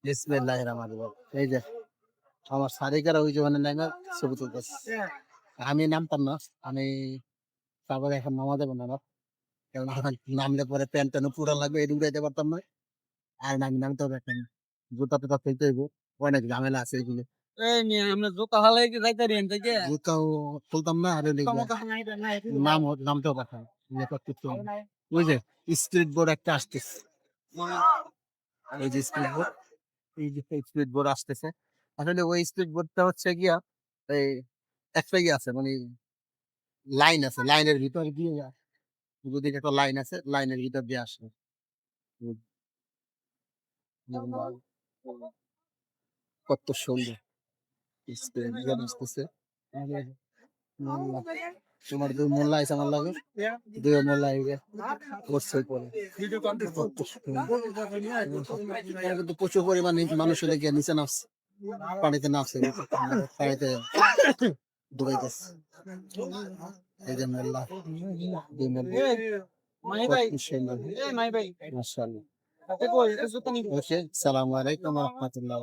বিসমিল্লাহির রহমানির রহিম। এই যে আমার শালিকারা ওই যে ওখানে নেমে ছবি তুলতেছে। আমি নামতাম না। আমি তারপরে এখন নামা যাবে না আমার। কারণ আমার নামলে পরে প্যান্ট ট্যান্ট পুরা লাগবে এটা উঠাইতে পারতাম না। আর নামতে হবে এখন। জুতা টুতা ফেলতে হইব। অনেক ঝামেলা আছে এগুলো। এই মিয়া আমরা জুতা হালাই কি যাইতে রেন থেকে জুতাও খুলতাম না আর নামতেও পারতাম না। রেকর্ড করতে হবে। ওই যে স্পিড বোর্ড একটা আসতেছে। এই যে স্পিড বোর্ড এই যে স্পিড বোর্ড আসতেছে। আসলে ওই স্পিড বোর্ডটা হচ্ছে গিয়া এই একটা ইয়ে আছে মানে লাইন আছে। লাইনের ভিতর দিয়ে যদি একটা লাইন আছে লাইনের ভিতর দিয়ে আসবে। হুম, হুম, কত সুন্দর স্পিড বোর্ড আসতেছে। আমাদের মোল্লা তোমার দুই মোল্লা আছে আমার লাগে দুই মোল্লা আইবে করছে পরে কত সুন্দর। এখানে কিন্তু প্রচুর পরিমাণ মানুষ হলে গিয়ে নিচে নামছে পানিতে নামছে পানিতে ডুবাইতেছে এই যে মোল্লা দুই মোল্লা মাই ভাই কত সুন্দর এই মাই ভাই মাশাআল্লাহ। তাতে কই এটা জুতা নিবি ওকে সালামু আলাইকুম ওয়া রাহমাতুল্লাহ।